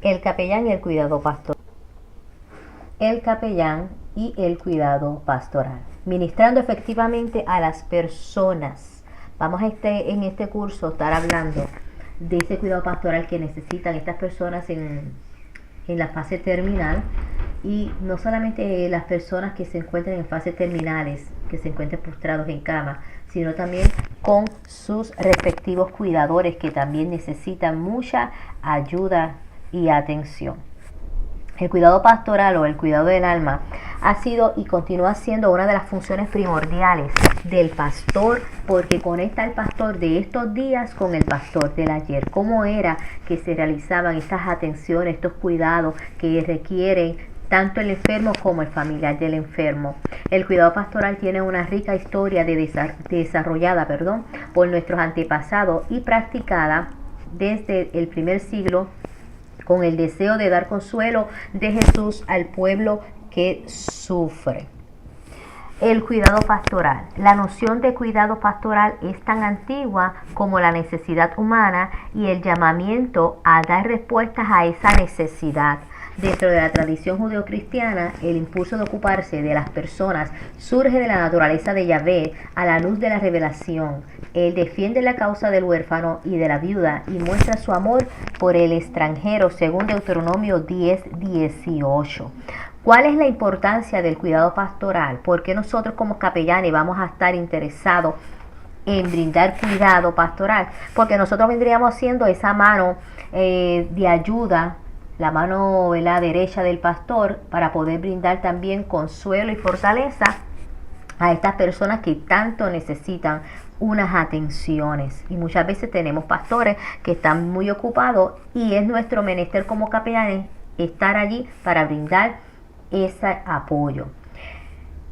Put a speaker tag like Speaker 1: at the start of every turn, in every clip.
Speaker 1: El capellán y el cuidado pastoral. El capellán y el cuidado pastoral. Ministrando efectivamente a las personas. Vamos en este curso estar hablando de ese cuidado pastoral que necesitan estas personas en la fase terminal, y no solamente las personas que se encuentran en fases terminales, que se encuentran postrados en cama, sino también con sus respectivos cuidadores que también necesitan mucha ayuda y atención. El cuidado pastoral o el cuidado del alma ha sido y continúa siendo una de las funciones primordiales del pastor, porque conecta al pastor de estos días con el pastor del ayer. Cómo era que se realizaban estas atenciones, estos cuidados que requieren tanto el enfermo como el familiar del enfermo. El cuidado pastoral tiene una rica historia desarrollada por nuestros antepasados y practicada desde el primer siglo, con el deseo de dar consuelo de Jesús al pueblo que sufre. El cuidado pastoral. La noción de cuidado pastoral es tan antigua como la necesidad humana y el llamamiento a dar respuestas a esa necesidad. Dentro de la tradición judeocristiana, el impulso de ocuparse de las personas surge de la naturaleza de Yahvé a la luz de la revelación. Él defiende la causa del huérfano y de la viuda y muestra su amor por el extranjero, según Deuteronomio 10:18. ¿Cuál es la importancia del cuidado pastoral? ¿Por qué nosotros como capellanes vamos a estar interesados en brindar cuidado pastoral? Porque nosotros vendríamos siendo esa mano de ayuda, la mano derecha del pastor, para poder brindar también consuelo y fortaleza a estas personas que tanto necesitan unas atenciones. Y muchas veces tenemos pastores que están muy ocupados y es nuestro menester como capellanes estar allí para brindar ese apoyo.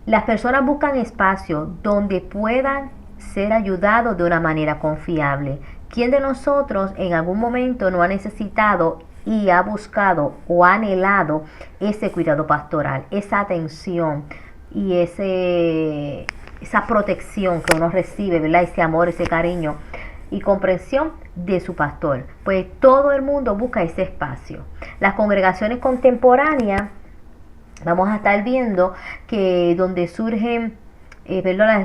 Speaker 1: Las personas buscan espacios donde puedan ser ayudados de una manera confiable. ¿Quién de nosotros en algún momento no ha necesitado y ha buscado o ha anhelado ese cuidado pastoral, esa atención y esa protección que uno recibe, ¿verdad? Ese amor, ese cariño y comprensión de su pastor? Pues todo el mundo busca ese espacio. Las congregaciones contemporáneas, vamos a estar viendo que donde surgen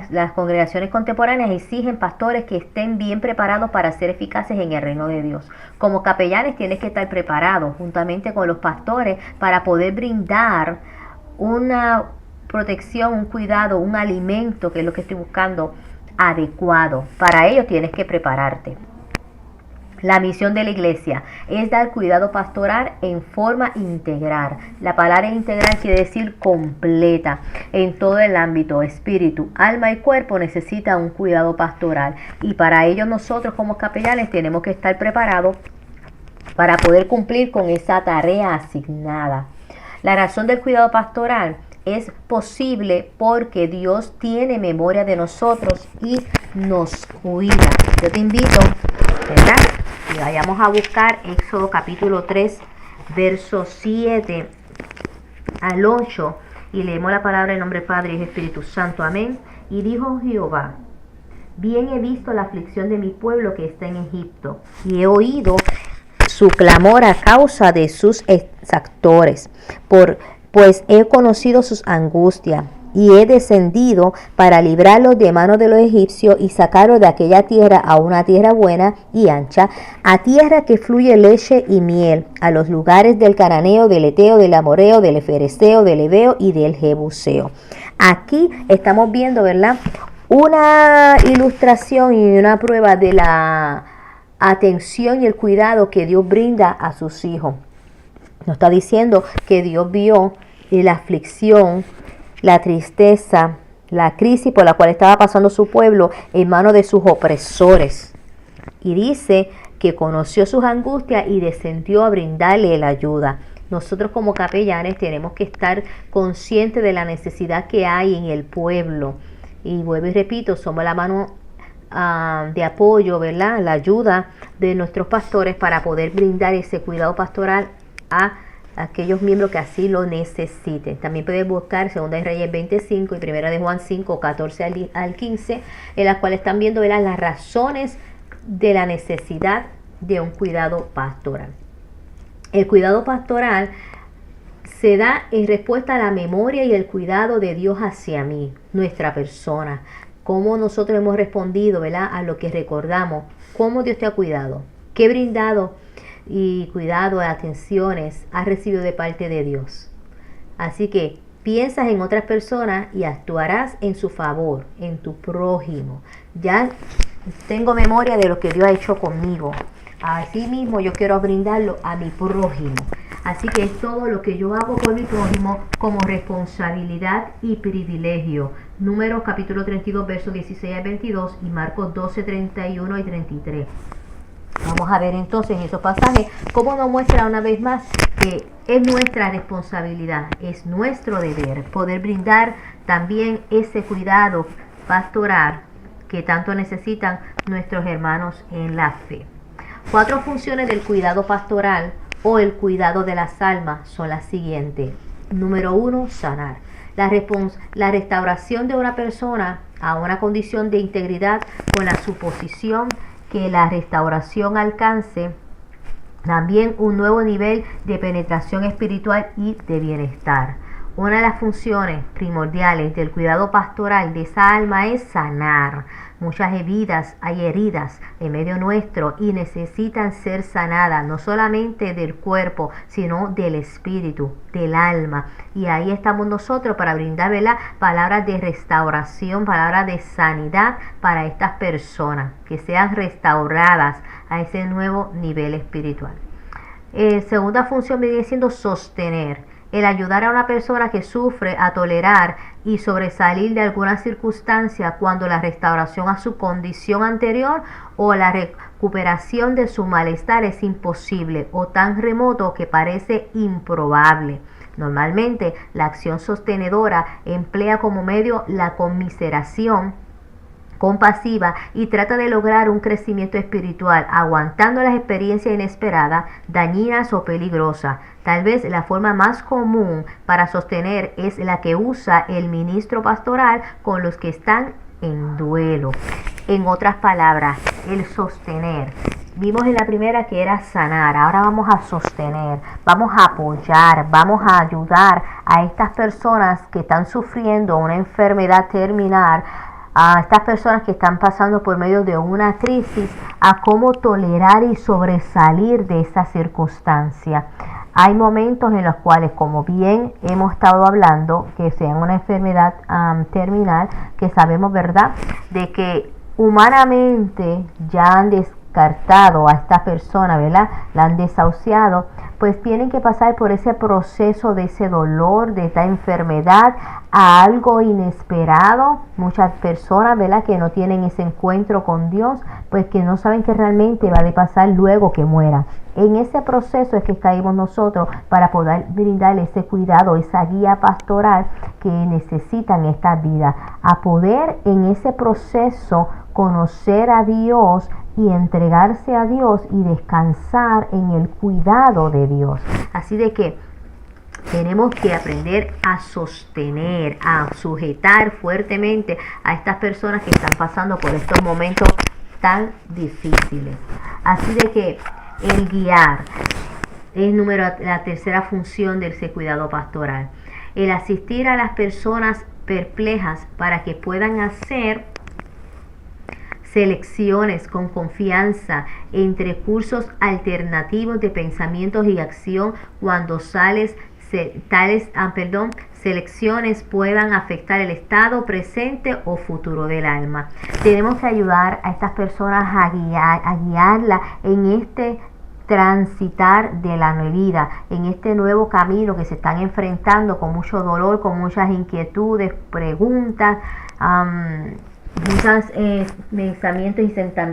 Speaker 1: las congregaciones contemporáneas exigen pastores que estén bien preparados para ser eficaces en el reino de Dios. Como capellanes tienes que estar preparados juntamente con los pastores para poder brindar una protección, un cuidado, un alimento, que es lo que estoy buscando, adecuado. Para ello tienes que prepararte. La misión de la iglesia es dar cuidado pastoral en forma integral. La palabra integral quiere decir completa. En todo el ámbito, espíritu, alma y cuerpo necesita un cuidado pastoral. Y para ello nosotros como capellanes tenemos que estar preparados para poder cumplir con esa tarea asignada. La razón del cuidado pastoral es posible porque Dios tiene memoria de nosotros y nos cuida. Yo te invito, ¿verdad?, y vayamos a buscar Éxodo capítulo 3, versos 7 al 8, y leemos la palabra en nombre del Padre y del Espíritu Santo. Amén. Y dijo Jehová: bien he visto la aflicción de mi pueblo que está en Egipto, y he oído su clamor a causa de sus exactores, pues he conocido sus angustias, y he descendido para librarlos de mano de los egipcios y sacarlos de aquella tierra a una tierra buena y ancha, a tierra que fluye leche y miel, a los lugares del cananeo, del eteo, del amoreo, del efereseo, del heveo y del jebuseo. Aquí estamos viendo, ¿verdad?, una ilustración y una prueba de la atención y el cuidado que Dios brinda a sus hijos. Nos está diciendo que Dios vio la aflicción, la tristeza, la crisis por la cual estaba pasando su pueblo en manos de sus opresores. Y dice que conoció sus angustias y descendió a brindarle la ayuda. Nosotros como capellanes tenemos que estar conscientes de la necesidad que hay en el pueblo. Y vuelvo y repito, somos la mano de apoyo, ¿verdad?, la ayuda de nuestros pastores para poder brindar ese cuidado pastoral a aquellos miembros que así lo necesiten. También puedes buscar 2 de Reyes 25 y 1 de Juan 5, 14 al 15, en las cuales están viendo, ¿verdad?, las razones de la necesidad de un cuidado pastoral. El cuidado pastoral se da en respuesta a la memoria y el cuidado de Dios hacia mí, nuestra persona. Cómo nosotros hemos respondido, ¿verdad?, a lo que recordamos. Cómo Dios te ha cuidado. Qué brindado y cuidado, atenciones has recibido de parte de Dios. Así que piensas en otras personas y actuarás en su favor, en tu prójimo. Ya tengo memoria de lo que Dios ha hecho conmigo. Así mismo yo quiero brindarlo a mi prójimo. Así que es todo lo que yo hago por mi prójimo como responsabilidad y privilegio. Números capítulo 32, versos 16 al 22 y Marcos 12, 31 y 33. Vamos a ver entonces en esos pasajes cómo nos muestra una vez más que es nuestra responsabilidad, es nuestro deber poder brindar también ese cuidado pastoral que tanto necesitan nuestros hermanos en la fe. 4 funciones del cuidado pastoral o el cuidado de las almas son las siguientes. Número 1, sanar. La restauración de una persona a una condición de integridad con la suposición que la restauración alcance también un nuevo nivel de penetración espiritual y de bienestar. Una de las funciones primordiales del cuidado pastoral de esa alma es sanar. Muchas hay heridas en medio nuestro y necesitan ser sanadas, no solamente del cuerpo, sino del espíritu, del alma. Y ahí estamos nosotros para brindar, ¿verdad?, palabras de restauración, palabras de sanidad para estas personas, que sean restauradas a ese nuevo nivel espiritual. Segunda función viene siendo sostener. El ayudar a una persona que sufre a tolerar y sobresalir de alguna circunstancia cuando la restauración a su condición anterior o la recuperación de su malestar es imposible o tan remoto que parece improbable. Normalmente la acción sostenedora emplea como medio la conmiseración compasiva y trata de lograr un crecimiento espiritual, aguantando las experiencias inesperadas, dañinas o peligrosas. Tal vez la forma más común para sostener es la que usa el ministro pastoral con los que están en duelo. En otras palabras, el sostener. Vimos en la primera que era sanar, ahora vamos a sostener, vamos a apoyar, vamos a ayudar a estas personas que están sufriendo una enfermedad terminal, a estas personas que están pasando por medio de una crisis, a cómo tolerar y sobresalir de esa circunstancia. Hay momentos en los cuales, como bien hemos estado hablando, que sea una enfermedad terminal, que sabemos, ¿verdad?, de que humanamente ya han descartado a esta persona, ¿verdad?, la han desahuciado, pues tienen que pasar por ese proceso de ese dolor, de esta enfermedad, a algo inesperado. Muchas personas, ¿verdad?, que no tienen ese encuentro con Dios, pues que no saben que realmente va a pasar luego que muera. En ese proceso es que caímos nosotros para poder brindar ese cuidado, esa guía pastoral que necesitan estas vidas, a poder en ese proceso conocer a Dios y entregarse a Dios y descansar en el cuidado de Dios. Así de que tenemos que aprender a sostener, a sujetar fuertemente a estas personas que están pasando por estos momentos tan difíciles. Así de que el guiar es la tercera función del cuidado pastoral. El asistir a las personas perplejas para que puedan hacer selecciones con confianza entre cursos alternativos de pensamientos y acción cuando selecciones puedan afectar el estado presente o futuro del alma. Tenemos que ayudar a estas personas a guiarla en este transitar de la vida, en este nuevo camino que se están enfrentando con mucho dolor, con muchas inquietudes, preguntas, muchos pensamientos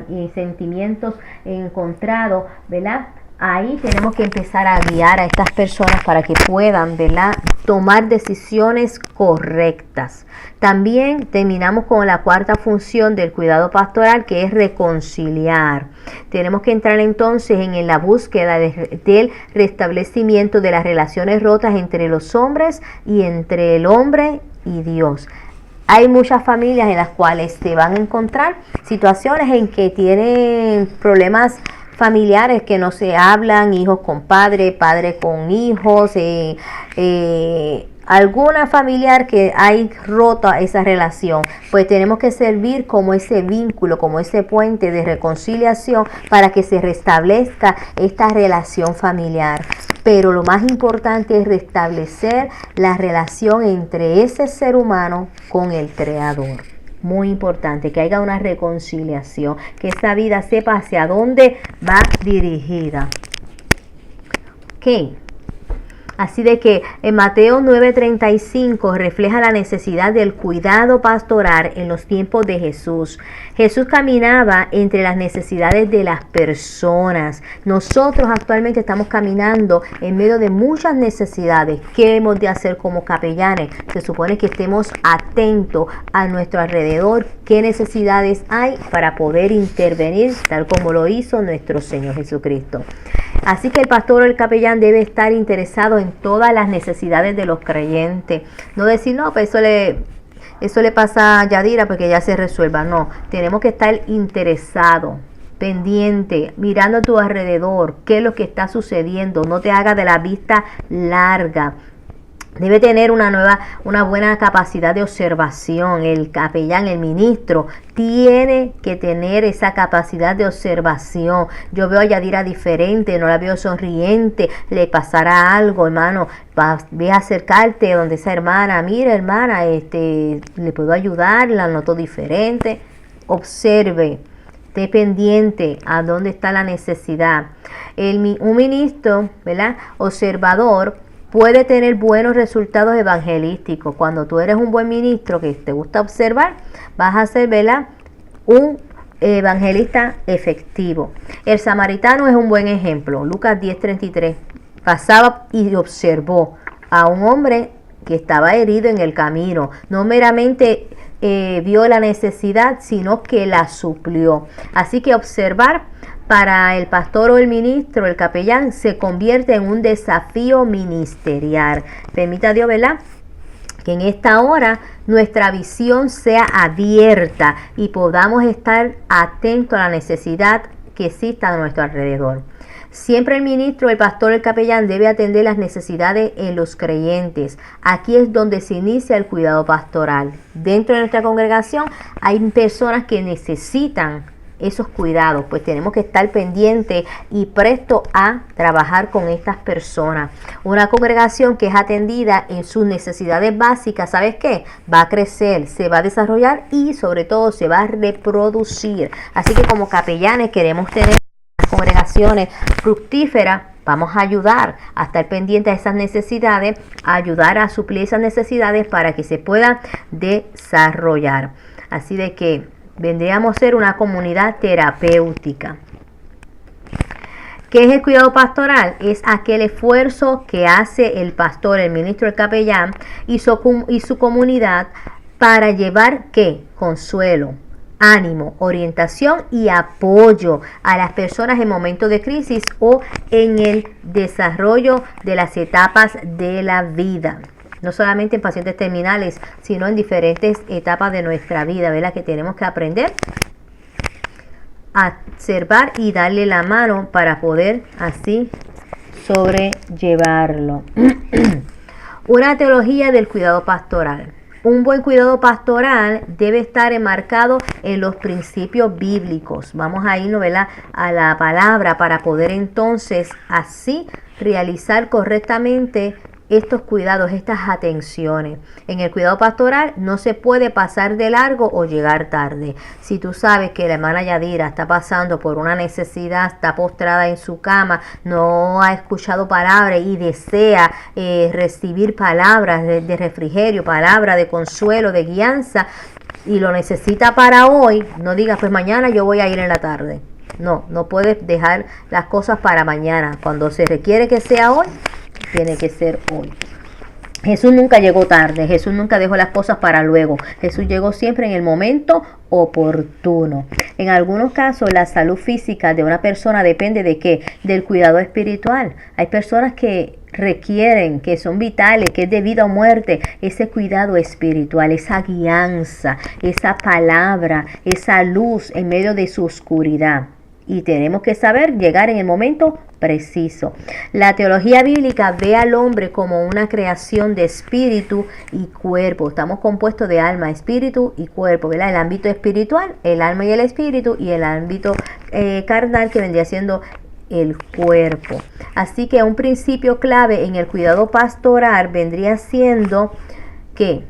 Speaker 1: y sentimientos encontrados, ¿verdad? Ahí tenemos que empezar a guiar a estas personas para que puedan, ¿verdad?, tomar decisiones correctas. También terminamos con la cuarta función del cuidado pastoral, que es reconciliar. Tenemos que entrar entonces en la búsqueda del restablecimiento de las relaciones rotas entre los hombres y entre el hombre y Dios. Hay muchas familias en las cuales se van a encontrar situaciones en que tienen problemas familiares que no se hablan, hijos con padre, padre con hijos, alguna familiar que hay rota esa relación, pues tenemos que servir como ese vínculo, como ese puente de reconciliación para que se restablezca esta relación familiar. Pero lo más importante es restablecer la relación entre ese ser humano con el Creador. Muy importante que haya una reconciliación, que esta vida sepa hacia dónde va dirigida. Ok. Así de que en Mateo 9:35 refleja la necesidad del cuidado pastoral en los tiempos de Jesús. Jesús caminaba entre las necesidades de las personas. Nosotros actualmente estamos caminando en medio de muchas necesidades. ¿Qué hemos de hacer como capellanes? Se supone que estemos atentos a nuestro alrededor, qué necesidades hay para poder intervenir tal como lo hizo nuestro Señor Jesucristo. Así que el pastor o el capellán debe estar interesado en todas las necesidades de los creyentes. No decir, no, pues eso le pasa a Yadira porque ya se resuelva. No, tenemos que estar interesados, pendiente, mirando a tu alrededor, qué es lo que está sucediendo. No te hagas de la vista larga. Debe tener una buena capacidad de observación. El capellán, el ministro, tiene que tener esa capacidad de observación. Yo veo a Yadira diferente, no la veo sonriente, le pasará algo, hermano. Ve a acercarte donde esa hermana. Mira, hermana, le puedo ayudar, la noto diferente. Observe. Esté pendiente a dónde está la necesidad. Un ministro, ¿verdad? Observador, puede tener buenos resultados evangelísticos. Cuando tú eres un buen ministro que te gusta observar, vas a ser, ¿verdad?, un evangelista efectivo. El samaritano es un buen ejemplo. Lucas 10:33. Pasaba y observó a un hombre que estaba herido en el camino. No meramente vio la necesidad, sino que la suplió. Así que observar para el pastor o el ministro, el capellán, se convierte en un desafío ministerial. Permita Dios, ¿verdad?, que en esta hora nuestra visión sea abierta y podamos estar atentos a la necesidad que exista a nuestro alrededor. Siempre el ministro, el pastor, el capellán debe atender las necesidades en los creyentes. Aquí es donde se inicia el cuidado pastoral. Dentro de nuestra congregación hay personas que necesitan esos cuidados, pues tenemos que estar pendientes y presto a trabajar con estas personas. Una congregación que es atendida en sus necesidades básicas, ¿sabes qué? Va a crecer, se va a desarrollar y sobre todo se va a reproducir. Así que como capellanes queremos tener congregaciones fructíferas. Vamos a ayudar a estar pendientes de esas necesidades, a ayudar a suplir esas necesidades para que se puedan desarrollar. Así de que vendríamos a ser una comunidad terapéutica. ¿Qué es el cuidado pastoral? Es aquel esfuerzo que hace el pastor, el ministro, el capellán y su comunidad para llevar, ¿qué? Consuelo, ánimo, orientación y apoyo a las personas en momentos de crisis o en el desarrollo de las etapas de la vida. No solamente en pacientes terminales, sino en diferentes etapas de nuestra vida, ¿verdad? Que tenemos que aprender a observar y darle la mano para poder así sobrellevarlo. Una teología del cuidado pastoral. Un buen cuidado pastoral debe estar enmarcado en los principios bíblicos. Vamos a irnos, ¿verdad?, a la palabra para poder entonces así realizar correctamente estos cuidados, estas atenciones. En el cuidado pastoral no se puede pasar de largo o llegar tarde. Si tú sabes que la hermana Yadira está pasando por una necesidad, está postrada en su cama, no ha escuchado palabras y desea recibir palabras de refrigerio, palabras de consuelo, de guianza, y lo necesita para hoy, no digas, pues mañana yo voy a ir en la tarde. No, no puedes dejar las cosas para mañana. Cuando se requiere que sea hoy, tiene que ser hoy. Jesús nunca llegó tarde, Jesús nunca dejó las cosas para luego. Jesús llegó siempre en el momento oportuno. En algunos casos, la salud física de una persona depende de ¿qué? Del cuidado espiritual. Hay personas que requieren, que son vitales, que es de vida o muerte, ese cuidado espiritual, esa guianza, esa palabra, esa luz en medio de su oscuridad. Y tenemos que saber llegar en el momento preciso. La teología bíblica ve al hombre como una creación de espíritu y cuerpo. Estamos compuestos de alma, espíritu y cuerpo, ¿verdad? El ámbito espiritual, el alma y el espíritu, y el ámbito carnal, que vendría siendo el cuerpo. Así que un principio clave en el cuidado pastoral vendría siendo que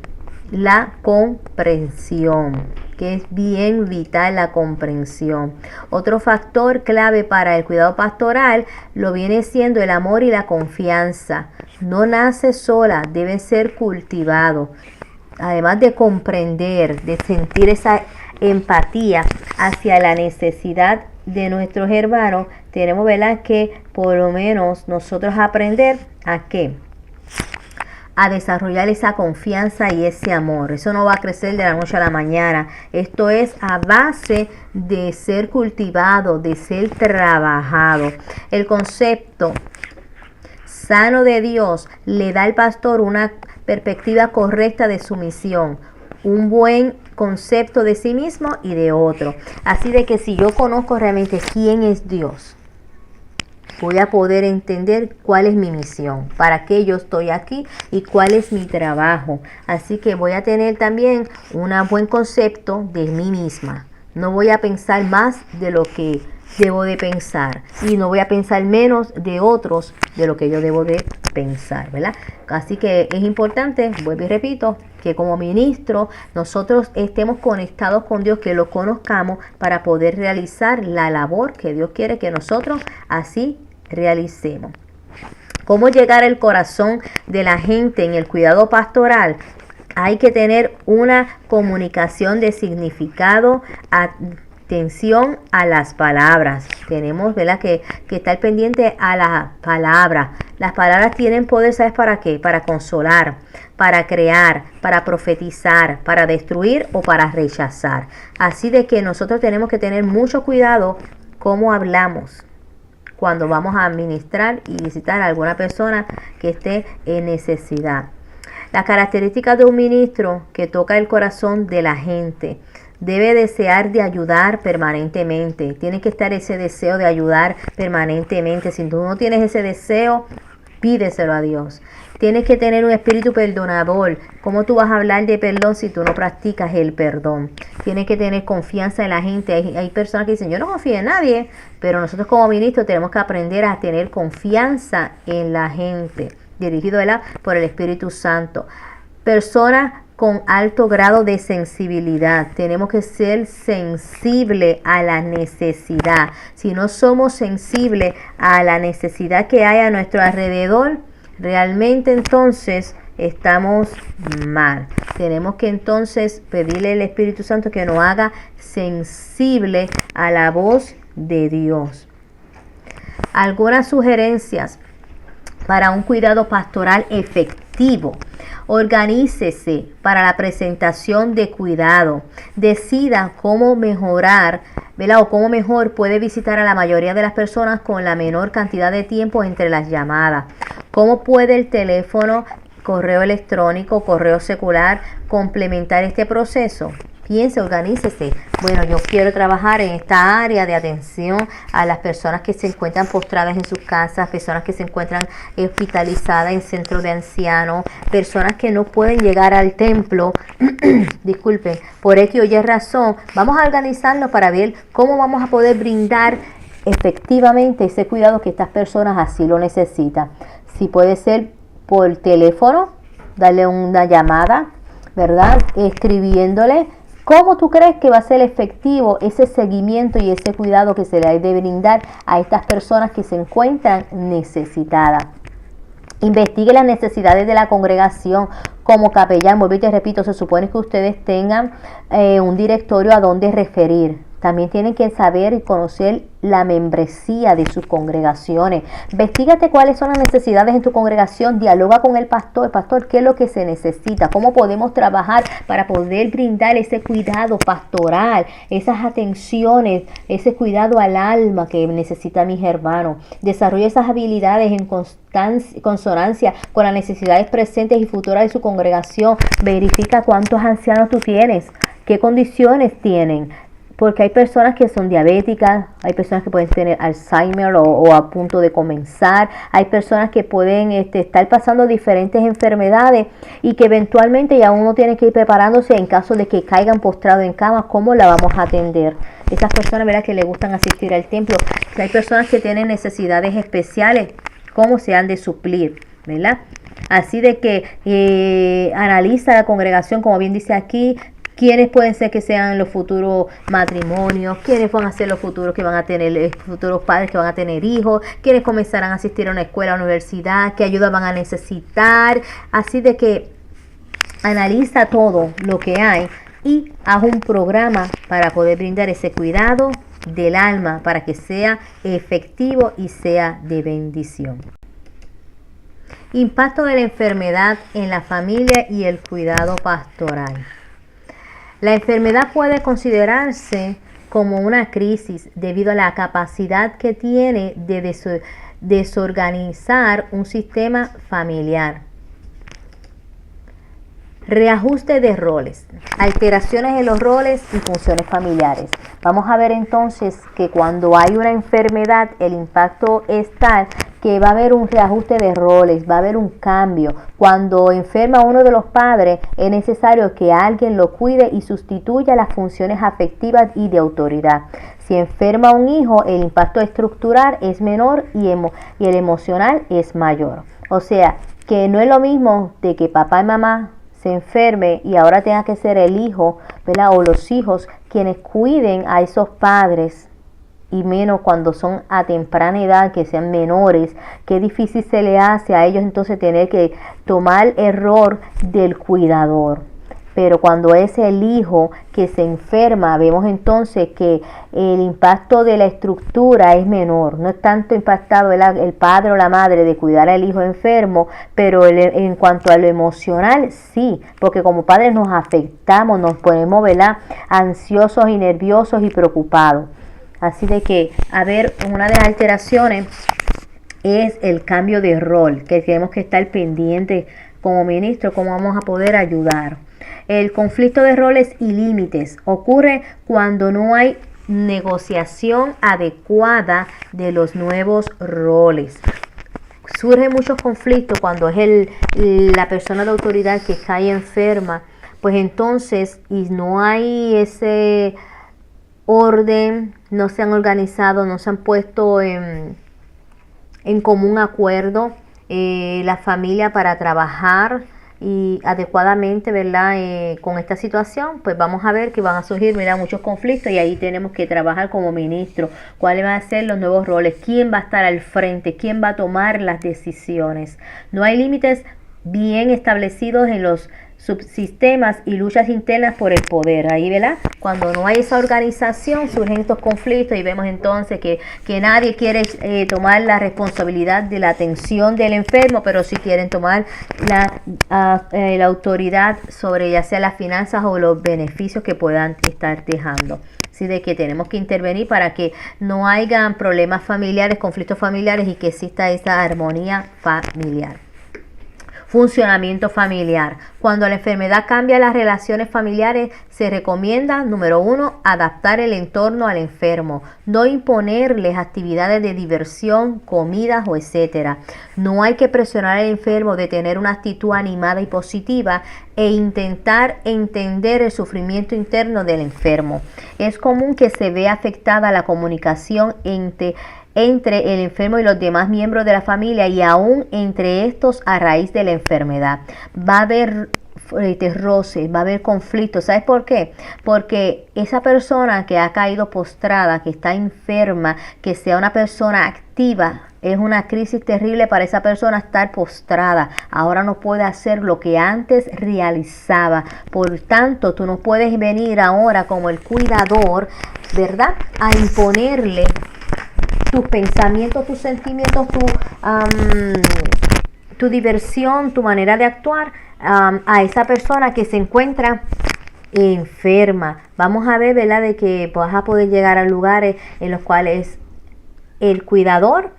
Speaker 1: la comprensión, que es bien vital la comprensión. Otro factor clave para el cuidado pastoral lo viene siendo el amor y la confianza. No nace sola, debe ser cultivado. Además de comprender, de sentir esa empatía hacia la necesidad de nuestros hermanos, tenemos, ¿verdad?, que por lo menos nosotros aprender a qué, a desarrollar esa confianza y ese amor. Eso no va a crecer de la noche a la mañana. Esto es a base de ser cultivado, de ser trabajado. El concepto sano de Dios le da al pastor una perspectiva correcta de su misión, un buen concepto de sí mismo y de otro. Así de que si yo conozco realmente quién es Dios, voy a poder entender cuál es mi misión, para qué yo estoy aquí y cuál es mi trabajo. Así que voy a tener también un buen concepto de mí misma. No voy a pensar más de lo que debo de pensar y no voy a pensar menos de otros de lo que yo debo de pensar, ¿verdad? Así que es importante, vuelvo y repito, que como ministro nosotros estemos conectados con Dios, que lo conozcamos para poder realizar la labor que Dios quiere que nosotros así realicemos. ¿Cómo llegar al corazón de la gente en el cuidado pastoral? Hay que tener una comunicación de significado, atención a las palabras. Tenemos, ¿verdad?, que estar pendiente a las palabras. Las palabras tienen poder, ¿sabes para qué? Para consolar, para crear, para profetizar, para destruir o para rechazar. Así de que nosotros tenemos que tener mucho cuidado cómo hablamos cuando vamos a ministrar y visitar a alguna persona que esté en necesidad. Las características de un ministro que toca el corazón de la gente: debe desear de ayudar permanentemente. Tiene que estar ese deseo de ayudar permanentemente. Si tú no tienes ese deseo, pídeselo a Dios. Tienes que tener un espíritu perdonador. ¿Cómo tú vas a hablar de perdón si tú no practicas el perdón? Tienes que tener confianza en la gente. Hay personas que dicen, yo no confío en nadie, pero nosotros como ministros tenemos que aprender a tener confianza en la gente, dirigido, ¿verdad?, por el Espíritu Santo. Personas con alto grado de sensibilidad. Tenemos que ser sensibles a la necesidad. Si no somos sensibles a la necesidad que hay a nuestro alrededor, realmente entonces estamos mal. Tenemos que entonces pedirle al Espíritu Santo que nos haga sensible a la voz de Dios. Algunas sugerencias para un cuidado pastoral efectivo: organícese para la presentación de cuidado. Decida cómo mejorar, ¿verdad?, o cómo mejor puede visitar a la mayoría de las personas con la menor cantidad de tiempo entre las llamadas. ¿Cómo puede el teléfono, correo electrónico, correo secular complementar este proceso? Piense, organícese. Bueno, yo quiero trabajar en esta área de atención a las personas que se encuentran postradas en sus casas, personas que se encuentran hospitalizadas en centros de ancianos, personas que no pueden llegar al templo, disculpen, por X o Y razón. Vamos a organizarnos para ver cómo vamos a poder brindar efectivamente ese cuidado que estas personas así lo necesitan. Si puede ser por teléfono, darle una llamada, ¿verdad?, escribiéndole. ¿Cómo tú crees que va a ser efectivo ese seguimiento y ese cuidado que se le debe brindar a estas personas que se encuentran necesitadas? Investigue las necesidades de la congregación. Como capellán, vuelvo y te repito, se supone que ustedes tengan un directorio a donde referir. También tienen que saber y conocer la membresía de sus congregaciones. Investígate cuáles son las necesidades en tu congregación. Dialoga con el pastor. Pastor, ¿qué es lo que se necesita? ¿Cómo podemos trabajar para poder brindar ese cuidado pastoral, esas atenciones, ese cuidado al alma que necesitan mis hermanos? Desarrolla esas habilidades en consonancia con las necesidades presentes y futuras de su congregación. Verifica cuántos ancianos tú tienes, qué condiciones tienen. porque hay personas que son diabéticas, hay personas que pueden tener Alzheimer o a punto de comenzar, hay personas que pueden estar pasando diferentes enfermedades y que eventualmente ya uno tiene que ir preparándose en caso de que caigan postrados en cama, ¿cómo la vamos a atender? Esas personas, ¿verdad?, que le gustan asistir al templo, hay personas que tienen necesidades especiales, ¿cómo se han de suplir?, ¿verdad? Así de que analiza la congregación, como bien dice aquí, quiénes pueden ser que sean los futuros matrimonios, quiénes van a ser los futuros que van a tener, futuros padres que van a tener hijos, quiénes comenzarán a asistir a una escuela, a una universidad, qué ayuda van a necesitar. Así de que analiza todo lo que hay y haz un programa para poder brindar ese cuidado del alma para que sea efectivo y sea de bendición. Impacto de la enfermedad en la familia y el cuidado pastoral. La enfermedad puede considerarse como una crisis debido a la capacidad que tiene de desorganizar un sistema familiar. Reajuste de roles, alteraciones en los roles y funciones familiares. Vamos a ver entonces que cuando hay una enfermedad, el impacto es tal que va a haber un reajuste de roles, va a haber un cambio. Cuando enferma uno de los padres, es necesario que alguien lo cuide y sustituya las funciones afectivas y de autoridad. Si enferma un hijo, el impacto estructural es menor y el emocional es mayor. O sea, que no es lo mismo de que papá y mamá se enferme y ahora tenga que ser el hijo, ¿verdad?, o los hijos quienes cuiden a esos padres, y menos cuando son a temprana edad, que sean menores. Qué difícil se le hace a ellos entonces tener que tomar el rol del cuidador. Pero cuando es el hijo que se enferma, vemos entonces que el impacto de la estructura es menor. No es tanto impactado el padre o la madre de cuidar al hijo enfermo, pero en cuanto a lo emocional, sí, porque como padres nos afectamos, nos ponemos, ¿verdad?, ansiosos y nerviosos y preocupados. Así de que, a ver, una de las alteraciones es el cambio de rol, que tenemos que estar pendientes como ministro, cómo vamos a poder ayudar. El conflicto de roles y límites ocurre cuando no hay negociación adecuada de los nuevos roles. Surgen muchos conflictos cuando es la persona de autoridad que cae enferma, pues entonces, y no hay ese orden, no se han organizado, no se han puesto en común acuerdo la familia para trabajar y adecuadamente, ¿verdad?, con esta situación, pues vamos a ver que van a surgir, mira, muchos conflictos, y ahí tenemos que trabajar como ministro. ¿Cuáles van a ser los nuevos roles? ¿Quién va a estar al frente? ¿Quién va a tomar las decisiones? No hay límites bien establecidos en los subsistemas y luchas internas por el poder. Ahí, ¿verdad? Cuando no hay esa organización, surgen estos conflictos y vemos entonces que nadie quiere tomar la responsabilidad de la atención del enfermo, pero sí quieren tomar la autoridad sobre ya sea las finanzas o los beneficios que puedan estar dejando. Así de que tenemos que intervenir para que no hayan problemas familiares, conflictos familiares, y que exista esa armonía familiar. Funcionamiento familiar. Cuando la enfermedad cambia las relaciones familiares, se recomienda, número 1, adaptar el entorno al enfermo, no imponerles actividades de diversión, comidas o etcétera. No hay que presionar al enfermo de tener una actitud animada y positiva e intentar entender el sufrimiento interno del enfermo. Es común que se vea afectada la comunicación entre el enfermo y los demás miembros de la familia, y aún entre estos a raíz de la enfermedad. Va a haber roces, va a haber conflictos. ¿Sabes por qué? Porque esa persona que ha caído postrada, que está enferma, que sea una persona activa, es una crisis terrible para esa persona estar postrada. Ahora no puede hacer lo que antes realizaba. Por tanto, tú no puedes venir ahora como el cuidador, ¿verdad?, a imponerle tus pensamientos, tus sentimientos, tu diversión, tu manera de actuar a esa persona que se encuentra enferma. Vamos a ver, ¿verdad?, de que vas a poder llegar a lugares en los cuales el cuidador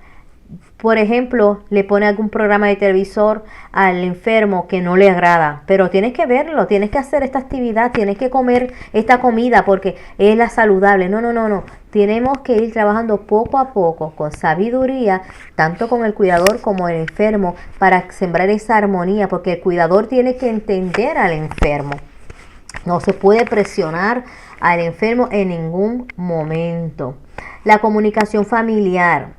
Speaker 1: por ejemplo, le pone algún programa de televisor al enfermo que no le agrada, pero tienes que verlo, tienes que hacer esta actividad, tienes que comer esta comida porque es la saludable. No, no, no, no. Tenemos que ir trabajando poco a poco con sabiduría, tanto con el cuidador como el enfermo, para sembrar esa armonía, porque el cuidador tiene que entender al enfermo. No se puede presionar al enfermo en ningún momento. La comunicación familiar.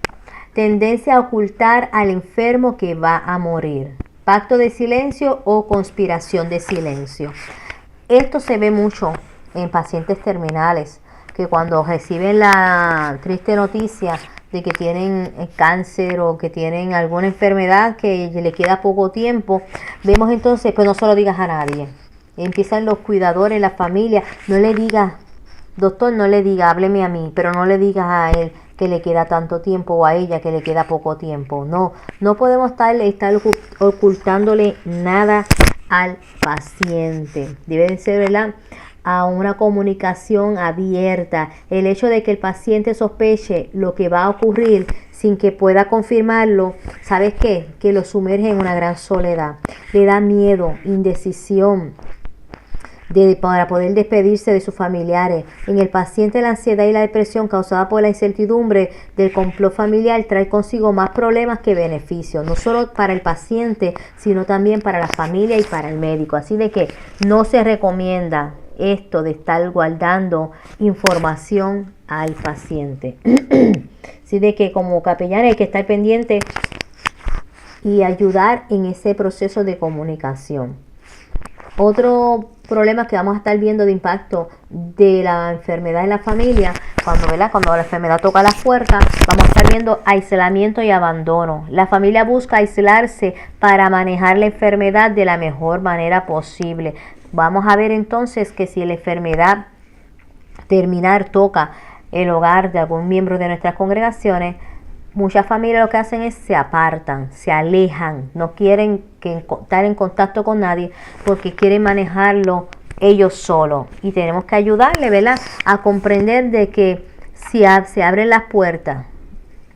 Speaker 1: Tendencia a ocultar al enfermo que va a morir. Pacto de silencio o conspiración de silencio. Esto se ve mucho en pacientes terminales, que cuando reciben la triste noticia de que tienen cáncer o que tienen alguna enfermedad que le queda poco tiempo, vemos entonces, pues no se lo digas a nadie. Empiezan los cuidadores, la familia, no le digas, doctor, no le diga, hábleme a mí, pero no le digas a él que le queda tanto tiempo o a ella que le queda poco tiempo. No, no podemos estar ocultándole nada al paciente. Debe ser, ¿verdad?, a una comunicación abierta. El hecho de que el paciente sospeche lo que va a ocurrir sin que pueda confirmarlo, ¿sabes qué? Que lo sumerge en una gran soledad. Le da miedo, indecisión, para poder despedirse de sus familiares. En el paciente, la ansiedad y la depresión causada por la incertidumbre del complot familiar trae consigo más problemas que beneficios, no solo para el paciente, sino también para la familia y para el médico. Así de que no se recomienda esto de estar guardando información al paciente. Así de que como capellán hay que estar pendiente y ayudar en ese proceso de comunicación. Otro problema que vamos a estar viendo de impacto de la enfermedad en la familia, cuando la enfermedad toca las puertas, vamos a estar viendo aislamiento y abandono. La familia busca aislarse para manejar la enfermedad de la mejor manera posible. Vamos a ver entonces que si la enfermedad terminal toca el hogar de algún miembro de nuestras congregaciones, muchas familias lo que hacen es se apartan, se alejan, no quieren estar en contacto con nadie porque quieren manejarlo ellos solos. Y tenemos que ayudarle, ¿verdad?, a comprender de que si se abren las puertas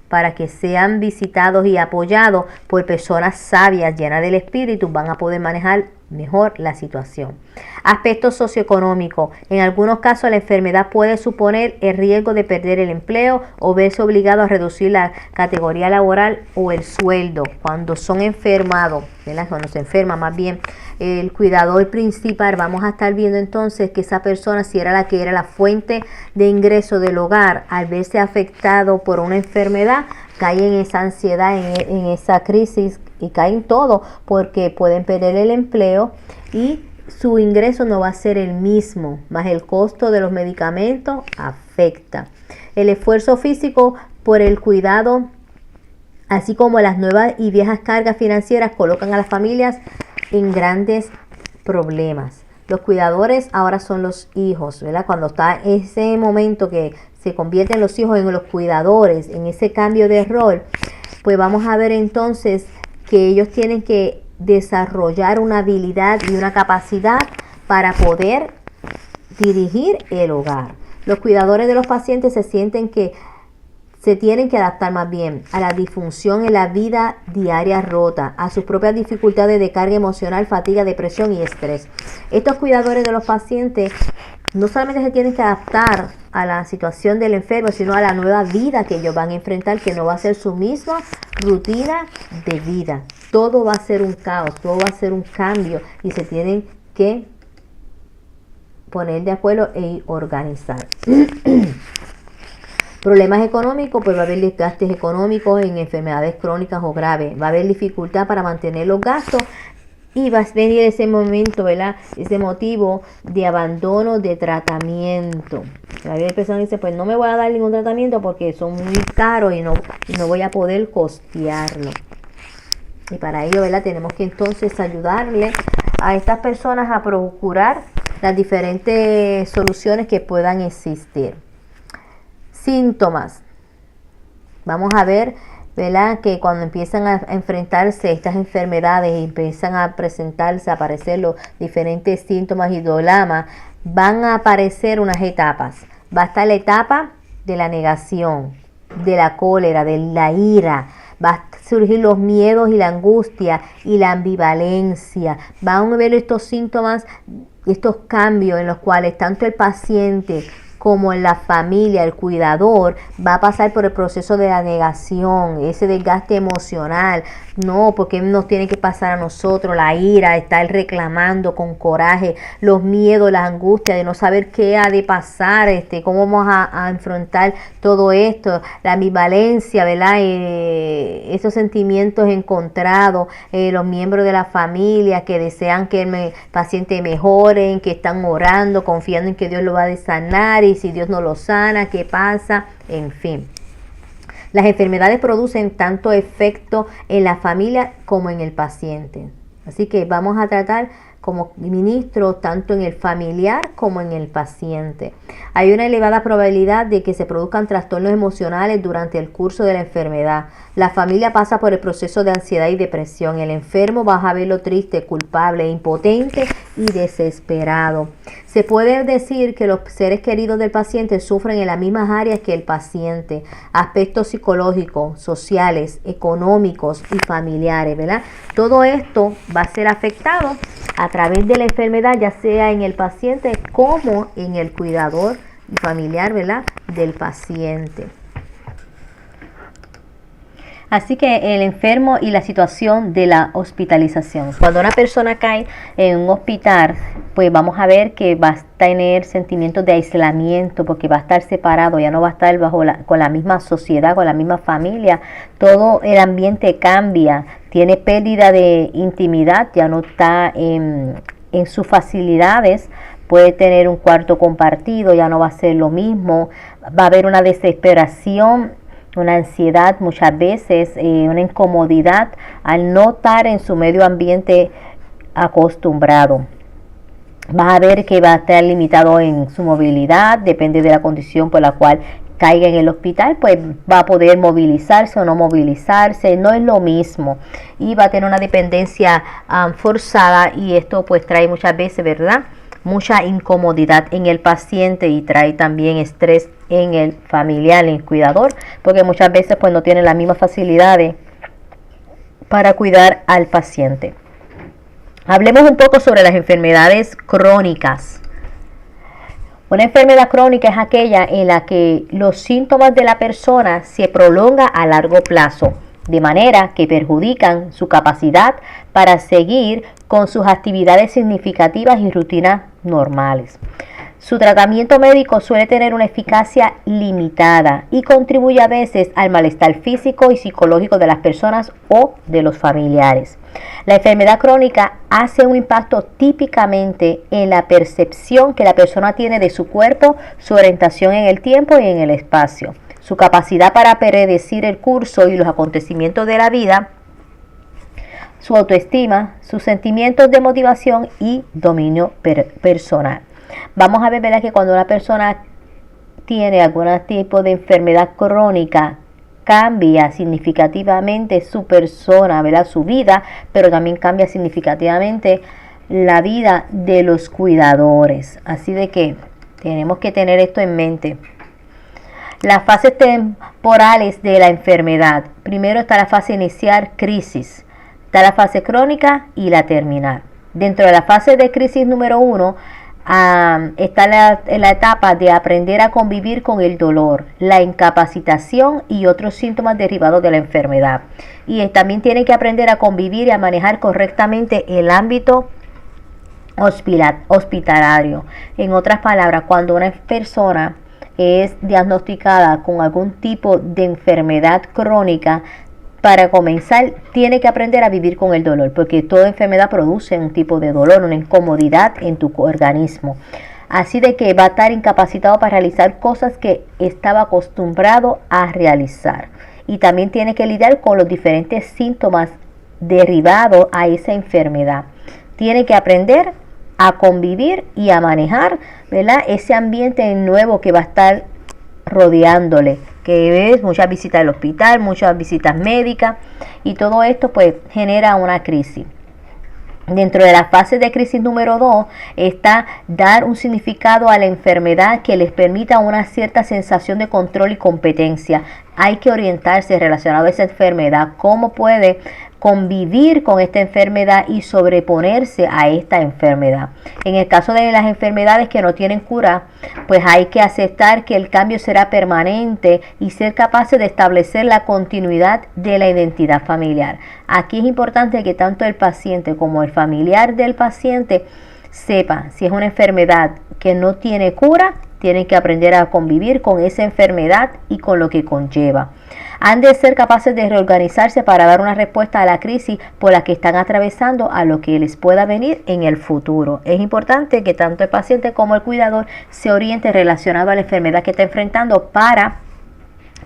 Speaker 1: para que sean visitados y apoyados por personas sabias, llenas del espíritu, van a poder manejar mejor la situación. Aspecto socioeconómico. En algunos casos la enfermedad puede suponer el riesgo de perder el empleo o verse obligado a reducir la categoría laboral o el sueldo cuando son enfermados, ¿verdad? Cuando se enferma más bien el cuidador principal. Vamos a estar viendo entonces que esa persona, si era la que era la fuente de ingreso del hogar, al verse afectado por una enfermedad, cae en esa ansiedad, en esa crisis, y caen todo porque pueden perder el empleo y su ingreso no va a ser el mismo, más el costo de los medicamentos afecta. El esfuerzo físico por el cuidado, así como las nuevas y viejas cargas financieras, colocan a las familias en grandes problemas. Los cuidadores ahora son los hijos, ¿verdad? Cuando está ese momento que se convierten los hijos en los cuidadores, en ese cambio de rol, pues vamos a ver entonces que ellos tienen que desarrollar una habilidad y una capacidad para poder dirigir el hogar. Los cuidadores de los pacientes se sienten que se tienen que adaptar más bien a la disfunción en la vida diaria rota, a sus propias dificultades de carga emocional, fatiga, depresión y estrés. Estos cuidadores de los pacientes no solamente se tienen que adaptar a la situación del enfermo, sino a la nueva vida que ellos van a enfrentar, que no va a ser su misma rutina de vida. Todo va a ser un caos, todo va a ser un cambio y se tienen que poner de acuerdo e organizar. Problemas económicos, pues va a haber desgastes económicos en enfermedades crónicas o graves. Va a haber dificultad para mantener los gastos y va a venir ese momento, ¿verdad?, ese motivo de abandono de tratamiento. Va a haber personas que dicen, pues no me voy a dar ningún tratamiento porque son muy caros y no voy a poder costearlo. Y para ello, ¿verdad?, tenemos que entonces ayudarle a estas personas a procurar las diferentes soluciones que puedan existir. Síntomas. Vamos a ver, ¿verdad?, que cuando empiezan a enfrentarse estas enfermedades y empiezan a presentarse, a aparecer los diferentes síntomas y dolamas, van a aparecer unas etapas. Va a estar la etapa de la negación, de la cólera, de la ira. va a surgir los miedos y la angustia y la ambivalencia. Van a ver estos síntomas, estos cambios en los cuales tanto el paciente como en la familia, el cuidador, va a pasar por el proceso de la negación, ese desgaste emocional. No, porque nos tiene que pasar a nosotros, la ira, estar reclamando con coraje, los miedos, las angustias de no saber qué ha de pasar, cómo vamos a enfrentar todo esto, la ambivalencia, ¿verdad? Esos sentimientos encontrados, los miembros de la familia que desean que el paciente mejore, que están orando, confiando en que Dios lo va a sanar, y si Dios no lo sana, ¿qué pasa? En fin. Las enfermedades producen tanto efecto en la familia como en el paciente. Así que vamos a tratar como ministro tanto en el familiar como en el paciente. Hay una elevada probabilidad de que se produzcan trastornos emocionales durante el curso de la enfermedad. La familia pasa por el proceso de ansiedad y depresión. El enfermo va a verlo triste, culpable, impotente y desesperado. Se puede decir que los seres queridos del paciente sufren en las mismas áreas que el paciente, aspectos psicológicos, sociales, económicos y familiares, ¿verdad? Todo esto va a ser afectado a través de la enfermedad, ya sea en el paciente como en el cuidador y familiar, ¿verdad?, del paciente. Así que el enfermo y la situación de la hospitalización. Cuando una persona cae en un hospital, pues vamos a ver que va a tener sentimientos de aislamiento porque va a estar separado, ya no va a estar con la misma sociedad, con la misma familia. Todo el ambiente cambia, tiene pérdida de intimidad, ya no está en sus facilidades. Puede tener un cuarto compartido, ya no va a ser lo mismo. Va a haber una desesperación, una ansiedad, muchas veces una incomodidad al no estar en su medio ambiente acostumbrado. Va a ver que va a estar limitado en su movilidad, depende de la condición por la cual caiga en el hospital, pues va a poder movilizarse o no movilizarse, no es lo mismo, y va a tener una dependencia forzada, y esto pues trae muchas veces, ¿verdad?, mucha incomodidad en el paciente y trae también estrés en el familiar, en el cuidador, porque muchas veces pues no tiene las mismas facilidades para cuidar al paciente. Hablemos un poco sobre las enfermedades crónicas. Una enfermedad crónica es aquella en la que los síntomas de la persona se prolongan a largo plazo, de manera que perjudican su capacidad para seguir con sus actividades significativas y rutinas normales. Su tratamiento médico suele tener una eficacia limitada y contribuye a veces al malestar físico y psicológico de las personas o de los familiares. La enfermedad crónica hace un impacto típicamente en la percepción que la persona tiene de su cuerpo, su orientación en el tiempo y en el espacio, su capacidad para predecir el curso y los acontecimientos de la vida, su autoestima, sus sentimientos de motivación y dominio personal. Vamos a ver, ¿verdad?, que cuando una persona tiene algún tipo de enfermedad crónica, cambia significativamente su persona, ¿verdad?, su vida, pero también cambia significativamente la vida de los cuidadores. Así de que tenemos que tener esto en mente. Las fases temporales de la enfermedad. Primero está la fase inicial, crisis. Está la fase crónica y la terminal. Dentro de la fase de crisis número 1 está la etapa de aprender a convivir con el dolor, la incapacitación y otros síntomas derivados de la enfermedad. Y también tiene que aprender a convivir y a manejar correctamente el ámbito hospitalario. En otras palabras, cuando una persona es diagnosticada con algún tipo de enfermedad crónica, para comenzar tiene que aprender a vivir con el dolor, porque toda enfermedad produce un tipo de dolor, una incomodidad en tu organismo. Así de que va a estar incapacitado para realizar cosas que estaba acostumbrado a realizar. Y también tiene que lidiar con los diferentes síntomas derivados a esa enfermedad. Tiene que aprender a convivir y a manejar, ¿verdad?, ese ambiente nuevo que va a estar rodeándole, que es muchas visitas al hospital, muchas visitas médicas, y todo esto pues genera una crisis. Dentro de la fase de crisis número 2 está dar un significado a la enfermedad que les permita una cierta sensación de control y competencia. hay que orientarse relacionado a esa enfermedad, cómo puede convivir con esta enfermedad y sobreponerse a esta enfermedad. En el caso de las enfermedades que no tienen cura, pues hay que aceptar que el cambio será permanente y ser capaces de establecer la continuidad de la identidad familiar. Aquí es importante que tanto el paciente como el familiar del paciente sepa si es una enfermedad que no tiene cura, tienen que aprender a convivir con esa enfermedad y con lo que conlleva. Han de ser capaces de reorganizarse para dar una respuesta a la crisis por la que están atravesando, a lo que les pueda venir en el futuro. Es importante que tanto el paciente como el cuidador se oriente relacionado a la enfermedad que está enfrentando para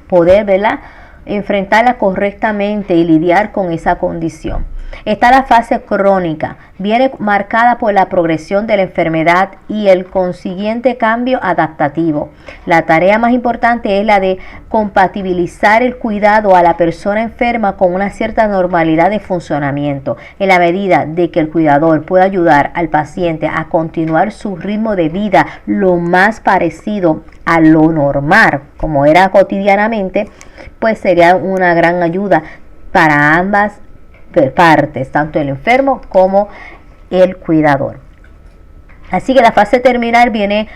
Speaker 1: poder, ¿verdad?, enfrentarla correctamente y lidiar con esa condición. Está la fase crónica, viene marcada por la progresión de la enfermedad y el consiguiente cambio adaptativo. La tarea más importante es la de compatibilizar el cuidado a la persona enferma con una cierta normalidad de funcionamiento. En la medida de que el cuidador pueda ayudar al paciente a continuar su ritmo de vida lo más parecido a lo normal, como era cotidianamente, pues sería una gran ayuda para ambas partes, tanto el enfermo como el cuidador. Así que la fase terminal viene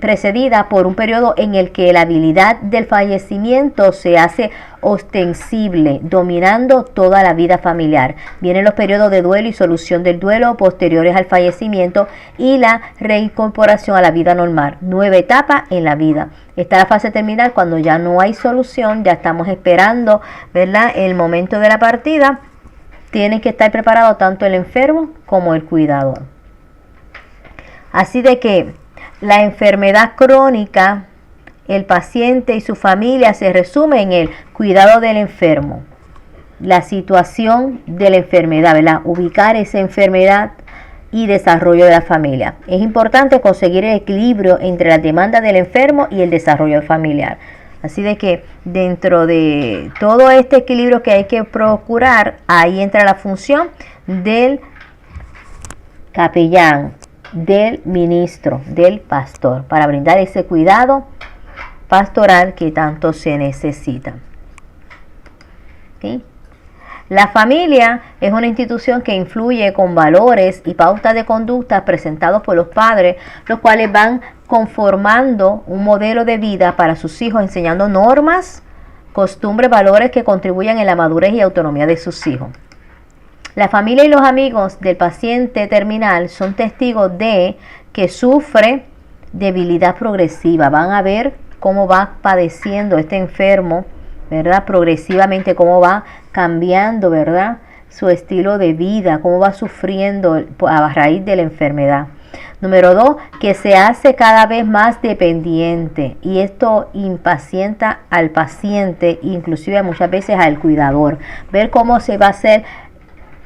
Speaker 1: precedida por un periodo en el que la habilidad del fallecimiento se hace ostensible, dominando toda la vida familiar. Vienen los periodos de duelo y solución del duelo posteriores al fallecimiento y la reincorporación a la vida normal. 9 etapas en la vida. Está la fase terminal cuando ya no hay solución, ya estamos esperando, ¿verdad?, el momento de la partida. Tienen que estar preparados tanto el enfermo como el cuidador. Así de que la enfermedad crónica, el paciente y su familia se resume en el cuidado del enfermo, la situación de la enfermedad, ¿verdad?, ubicar esa enfermedad y desarrollo de la familia. Es importante conseguir el equilibrio entre las demandas del enfermo y el desarrollo familiar. Así de que dentro de todo este equilibrio que hay que procurar, ahí entra la función del capellán, del ministro, del pastor, para brindar ese cuidado pastoral que tanto se necesita. ¿Sí? La familia es una institución que influye con valores y pautas de conducta presentados por los padres, los cuales van conformando un modelo de vida para sus hijos, enseñando normas, costumbres, valores que contribuyan en la madurez y autonomía de sus hijos. La familia y los amigos del paciente terminal son testigos de que sufre debilidad progresiva. Van a ver cómo va padeciendo este enfermo, ¿verdad?, progresivamente, cómo va cambiando, ¿verdad?, su estilo de vida, cómo va sufriendo a raíz de la enfermedad. Número 2, que se hace cada vez más dependiente, y esto impacienta al paciente, inclusive muchas veces al cuidador. Ver cómo se va a hacer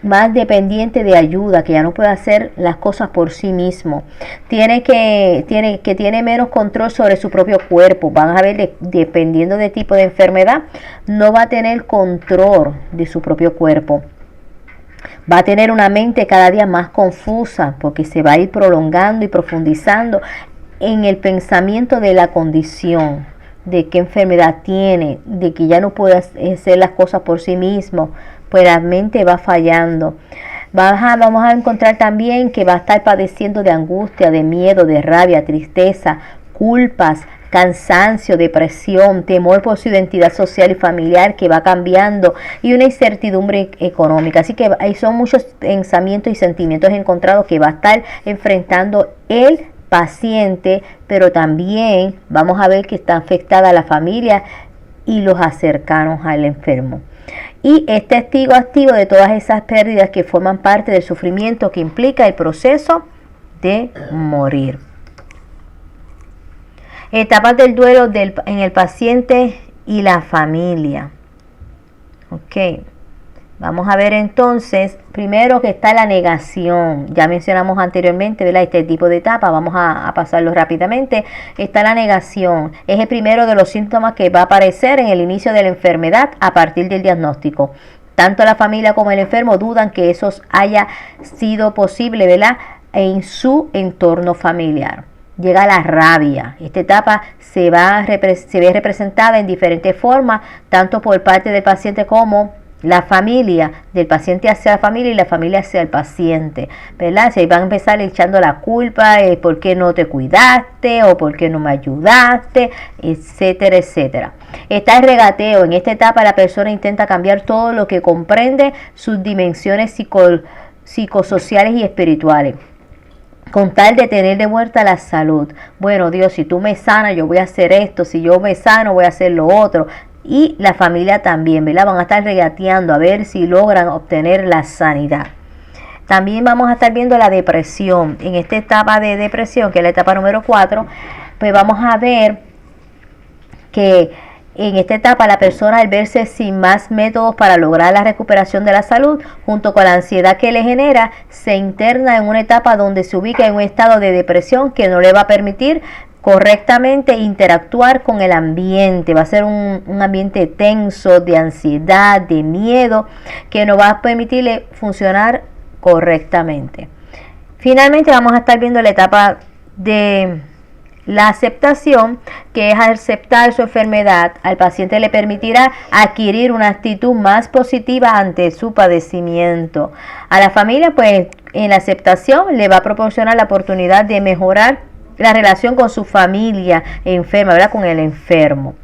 Speaker 1: más dependiente de ayuda, que ya no puede hacer las cosas por sí mismo. Tiene menos control sobre su propio cuerpo. Van a ver, dependiendo del tipo de enfermedad, no va a tener control de su propio cuerpo. Va a tener una mente cada día más confusa, porque se va a ir prolongando y profundizando en el pensamiento de la condición, de qué enfermedad tiene, de que ya no puede hacer las cosas por sí mismo, pues la mente va fallando. Vamos a encontrar también que va a estar padeciendo de angustia, de miedo, de rabia, tristeza, culpas, cansancio, depresión, temor por su identidad social y familiar que va cambiando, y una incertidumbre económica. Así que ahí son muchos pensamientos y sentimientos encontrados que va a estar enfrentando el paciente, pero también vamos a ver que está afectada la familia y los cercanos al enfermo. Y es testigo activo de todas esas pérdidas que forman parte del sufrimiento que implica el proceso de morir. Etapas del duelo en el paciente y la familia. Ok. Vamos a ver entonces, primero que está la negación. Ya mencionamos anteriormente, ¿verdad?, este tipo de etapa. Vamos a pasarlo rápidamente. Está la negación. Es el primero de los síntomas que va a aparecer en el inicio de la enfermedad a partir del diagnóstico. Tanto la familia como el enfermo dudan que eso haya sido posible, ¿verdad?, en su entorno familiar. llega la rabia. Esta etapa se ve representada en diferentes formas, tanto por parte del paciente como la familia, del paciente hacia la familia y la familia hacia el paciente, ¿verdad? Se van a empezar echando la culpa, ¿por qué no te cuidaste? O ¿por qué no me ayudaste? Etcétera, etcétera. Está el regateo. En esta etapa la persona intenta cambiar todo lo que comprende sus dimensiones psicosociales y espirituales, con tal de tener de vuelta la salud. Bueno, Dios, si tú me sanas, yo voy a hacer esto. Si yo me sano, voy a hacer lo otro. Y la familia también, ¿verdad? Van a estar regateando a ver si logran obtener la sanidad. También vamos a estar viendo la depresión. En esta etapa de depresión, que es la etapa número 4, pues vamos a ver que en esta etapa la persona, al verse sin más métodos para lograr la recuperación de la salud, junto con la ansiedad que le genera, se interna en una etapa donde se ubica en un estado de depresión que no le va a permitir correctamente interactuar con el ambiente. Va a ser un ambiente tenso, de ansiedad, de miedo, que no va a permitirle funcionar correctamente. Finalmente vamos a estar viendo la etapa de la aceptación, que es aceptar su enfermedad. Al paciente le permitirá adquirir una actitud más positiva ante su padecimiento. A la familia, pues, en la aceptación le va a proporcionar la oportunidad de mejorar la relación con su familia enferma, ¿verdad? Con el enfermo.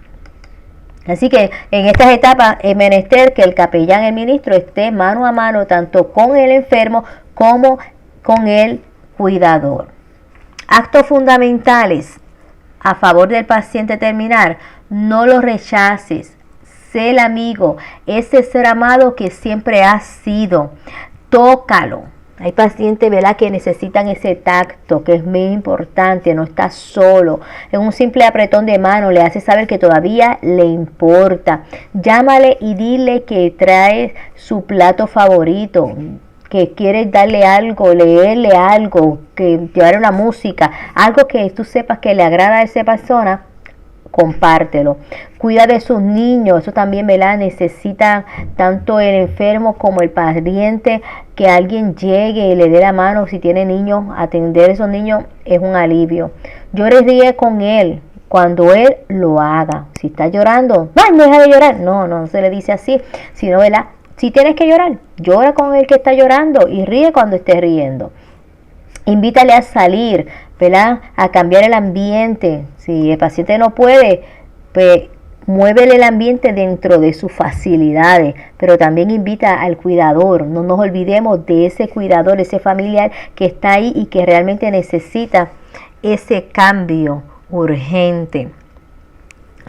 Speaker 1: Así que en estas etapas es menester que el capellán, el ministro, esté mano a mano tanto con el enfermo como con el cuidador. Actos fundamentales a favor del paciente terminal: no lo rechaces, sé el amigo, ese ser amado que siempre has sido, tócalo. Hay pacientes, ¿verdad?, que necesitan ese tacto, que es muy importante. No está solo. En un simple apretón de mano le hace saber que todavía le importa. Llámale y dile que trae su plato favorito, que quieres darle algo, leerle algo, que llevarle una música, algo que tú sepas que le agrada a esa persona. Compártelo. Cuida de sus niños. Eso también, ¿verdad?, necesita tanto el enfermo como el pariente que alguien llegue y le dé la mano. Si tiene niños, atender a esos niños es un alivio. Llore y ríe con él cuando él lo haga. Si está llorando, ¡ay, no deja de llorar! No se le dice así, sino, ¿verdad?, si tienes que llorar, llora con el que está llorando y ríe cuando esté riendo. Invítale a salir, ¿verdad?, a cambiar el ambiente. Si el paciente no puede, pues muévele el ambiente dentro de sus facilidades, pero también invita al cuidador. No nos olvidemos de ese cuidador, ese familiar que está ahí y que realmente necesita ese cambio urgente.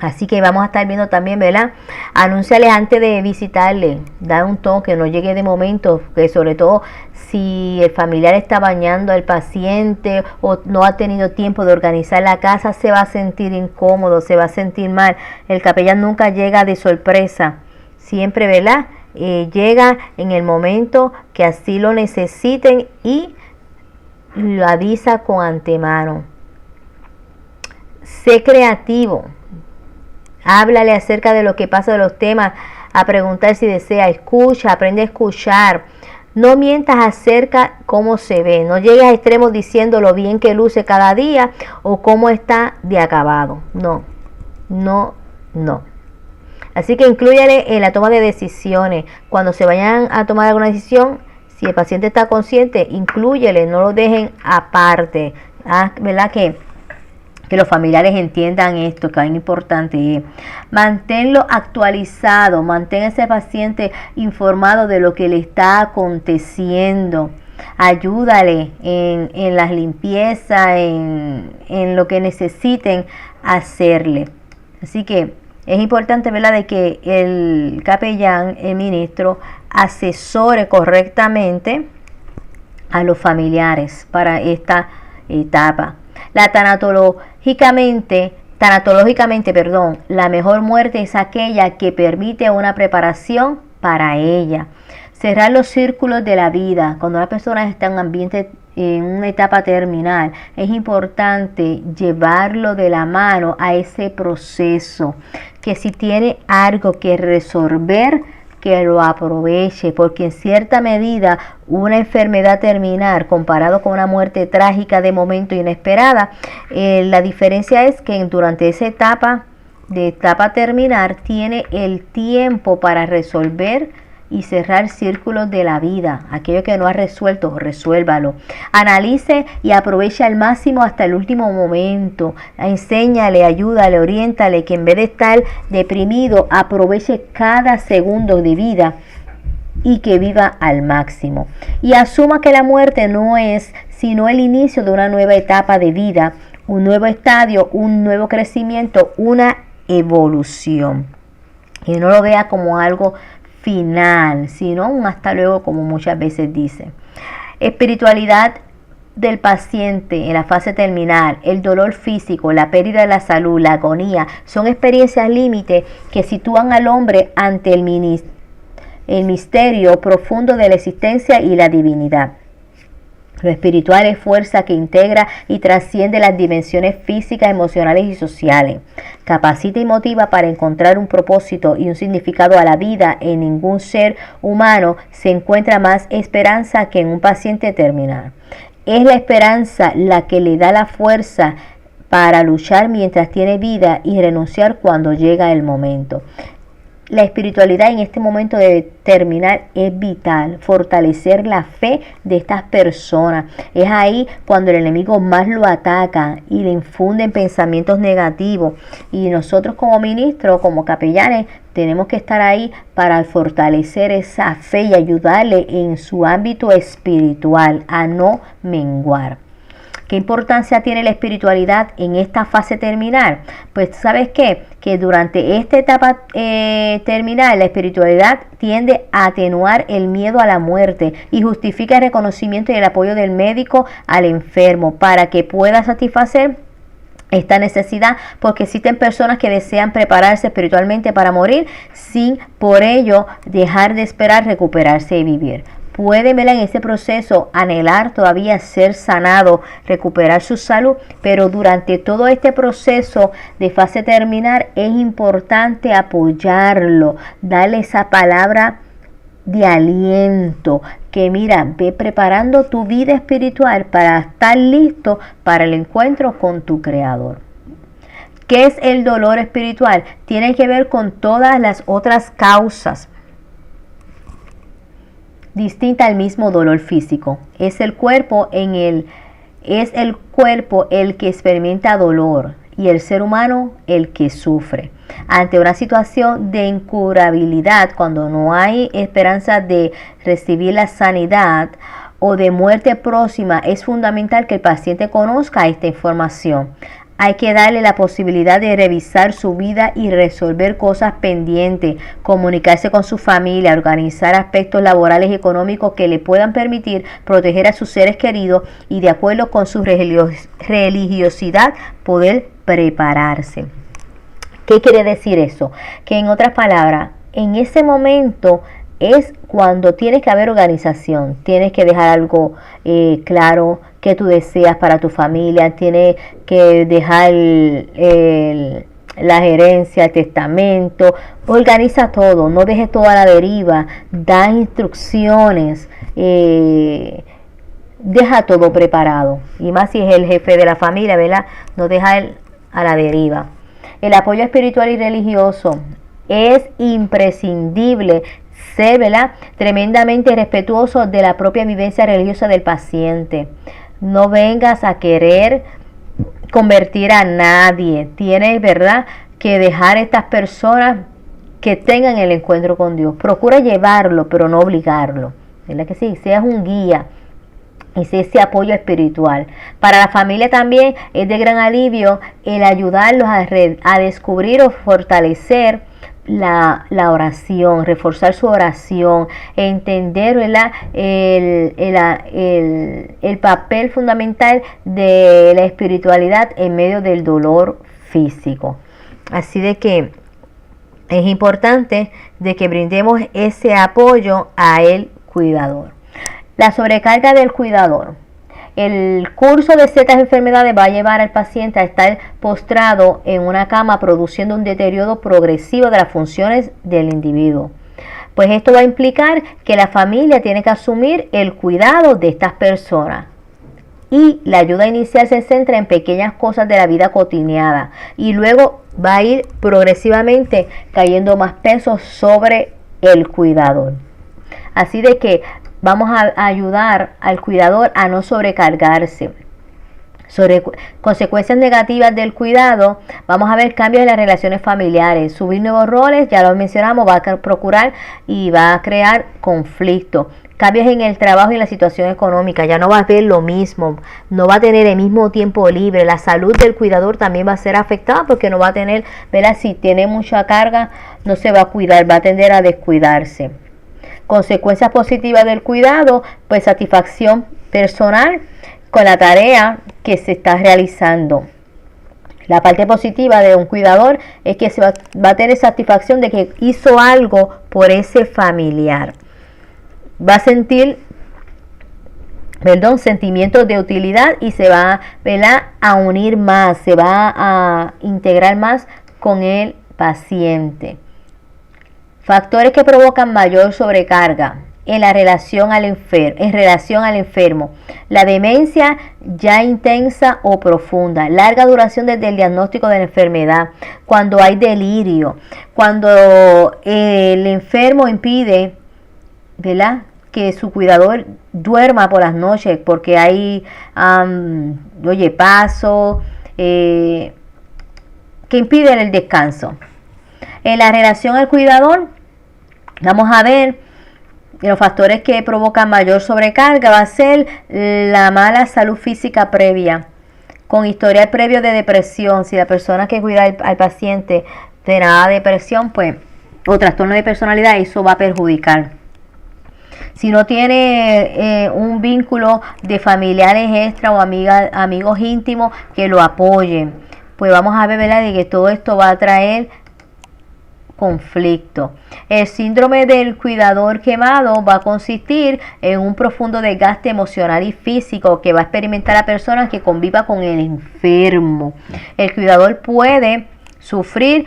Speaker 1: Así que vamos a estar viendo también, ¿verdad? Anúnciales antes de visitarle, dar un toque, no llegue de momento, que sobre todo si el familiar está bañando al paciente o no ha tenido tiempo de organizar la casa, se va a sentir incómodo, se va a sentir mal. El capellán nunca llega de sorpresa, siempre, ¿verdad?, llega en el momento que así lo necesiten y lo avisa con antemano. Sé creativo. Háblale acerca de lo que pasa, de los temas, a preguntar si desea. Escucha, aprende a escuchar. No mientas acerca cómo se ve. No llegues a extremos diciendo lo bien que luce cada día o cómo está de acabado. No. Así que inclúyale en la toma de decisiones. Cuando se vayan a tomar alguna decisión, si el paciente está consciente, inclúyele, no lo dejen aparte. ¿Verdad que los familiares entiendan esto, que es importante? Manténlo actualizado, mantén a ese paciente informado de lo que le está aconteciendo. Ayúdale en las limpiezas, en lo que necesiten hacerle. Así que es importante, ¿verdad?, de que el capellán, el ministro, asesore correctamente a los familiares para esta etapa. Tanatológicamente, la mejor muerte es aquella que permite una preparación para ella. Cerrar los círculos de la vida. Cuando una persona está en un ambiente, en una etapa terminal, es importante llevarlo de la mano a ese proceso. Que si tiene algo que resolver, que lo aproveche, porque en cierta medida una enfermedad terminal comparado con una muerte trágica de momento inesperada, la diferencia es que durante esa etapa terminal tiene el tiempo para resolver y cerrar círculos de la vida. Aquello que no ha resuelto, resuélvalo. Analice y aproveche al máximo hasta el último momento. Enséñale, ayúdale, oriéntale que en vez de estar deprimido, aproveche cada segundo de vida y que viva al máximo. Y asuma que la muerte no es sino el inicio de una nueva etapa de vida, un nuevo estadio, un nuevo crecimiento, una evolución. Y no lo vea como algo final, sino un hasta luego, como muchas veces dice. Espiritualidad del paciente en la fase terminal, el dolor físico, la pérdida de la salud, la agonía, son experiencias límite que sitúan al hombre ante el misterio profundo de la existencia y la divinidad. Lo espiritual es fuerza que integra y trasciende las dimensiones físicas, emocionales y sociales. Capacita y motiva para encontrar un propósito y un significado a la vida. En ningún ser humano se encuentra más esperanza que en un paciente terminal. Es la esperanza la que le da la fuerza para luchar mientras tiene vida y renunciar cuando llega el momento. La espiritualidad en este momento de terminar es vital, fortalecer la fe de estas personas. Es ahí cuando el enemigo más lo ataca y le infunden pensamientos negativos. Y nosotros como ministros, como capellanes, tenemos que estar ahí para fortalecer esa fe y ayudarle en su ámbito espiritual a no menguar. ¿Qué importancia tiene la espiritualidad en esta fase terminal? Pues ¿sabes qué? Que durante esta etapa terminal la espiritualidad tiende a atenuar el miedo a la muerte y justifica el reconocimiento y el apoyo del médico al enfermo para que pueda satisfacer esta necesidad, porque existen personas que desean prepararse espiritualmente para morir sin por ello dejar de esperar recuperarse y vivir. Puede ver en ese proceso anhelar todavía ser sanado, recuperar su salud, pero durante todo este proceso de fase terminal es importante apoyarlo, darle esa palabra de aliento, que mira, ve preparando tu vida espiritual para estar listo para el encuentro con tu Creador. ¿Qué es el dolor espiritual? Tiene que ver con todas las otras causas distinta al mismo dolor físico. Es el cuerpo el que experimenta dolor y el ser humano el que sufre. Ante una situación de incurabilidad, cuando no hay esperanza de recibir la sanidad o de muerte próxima, es fundamental que el paciente conozca esta información. Hay que darle la posibilidad de revisar su vida y resolver cosas pendientes, comunicarse con su familia, organizar aspectos laborales y económicos que le puedan permitir proteger a sus seres queridos y, de acuerdo con su religiosidad, poder prepararse. ¿Qué quiere decir eso? Que en otras palabras, en ese momento es cuando tienes que haber organización, tienes que dejar algo claro que tú deseas para tu familia, tienes que dejar la gerencia, el testamento, organiza todo, no dejes todo a la deriva, da instrucciones, deja todo preparado, y más si es el jefe de la familia, ¿verdad? No deja a la deriva. El apoyo espiritual y religioso es imprescindible. Ser, ¿verdad?, tremendamente respetuoso de la propia vivencia religiosa del paciente. No vengas a querer convertir a nadie. Tienes, ¿verdad?, que dejar a estas personas que tengan el encuentro con Dios. Procura llevarlo, pero no obligarlo. ¿Verdad que sí? Seas un guía. Es ese apoyo espiritual. Para la familia también es de gran alivio el ayudarlos a descubrir o fortalecer la oración, reforzar su oración, entender, ¿verdad?, el papel fundamental de la espiritualidad en medio del dolor físico. Así de que es importante de que brindemos ese apoyo a el cuidador. La sobrecarga del cuidador. El curso de ciertas enfermedades va a llevar al paciente a estar postrado en una cama, produciendo un deterioro progresivo de las funciones del individuo. Pues esto va a implicar que la familia tiene que asumir el cuidado de estas personas. Y la ayuda inicial se centra en pequeñas cosas de la vida cotidiana y luego va a ir progresivamente cayendo más peso sobre el cuidador. Así de que vamos a ayudar al cuidador a no sobrecargarse. Sobre consecuencias negativas del cuidado, vamos a ver cambios en las relaciones familiares, subir nuevos roles, ya lo mencionamos, va a procurar y va a crear conflicto. Cambios en el trabajo y en la situación económica, ya no va a ver lo mismo, no va a tener el mismo tiempo libre. La salud del cuidador también va a ser afectada porque no va a tener, ¿verdad? Si tiene mucha carga, no se va a cuidar, va a tender a descuidarse. Consecuencias positivas del cuidado, pues satisfacción personal con la tarea que se está realizando. La parte positiva de un cuidador es que va a tener satisfacción de que hizo algo por ese familiar. Va a sentir, sentimientos de utilidad y se va, ¿verdad?, a unir más, se va a integrar más con el paciente. Factores que provocan mayor sobrecarga en relación al enfermo. La demencia ya intensa o profunda, larga duración desde el diagnóstico de la enfermedad, cuando hay delirio, cuando el enfermo impide, ¿verdad?, que su cuidador duerma por las noches porque hay paso que impiden el descanso. En la relación al cuidador, vamos a ver los factores que provocan mayor sobrecarga. Va a ser la mala salud física previa, con historial previo de depresión. Si la persona que cuida al paciente tendrá depresión, pues, o trastorno de personalidad, eso va a perjudicar. Si no tiene un vínculo de familiares extra o amigos íntimos que lo apoyen, pues vamos a ver, ¿verdad?, de que todo esto va a traer conflicto. El síndrome del cuidador quemado va a consistir en un profundo desgaste emocional y físico que va a experimentar la persona que conviva con el enfermo. El cuidador puede sufrir,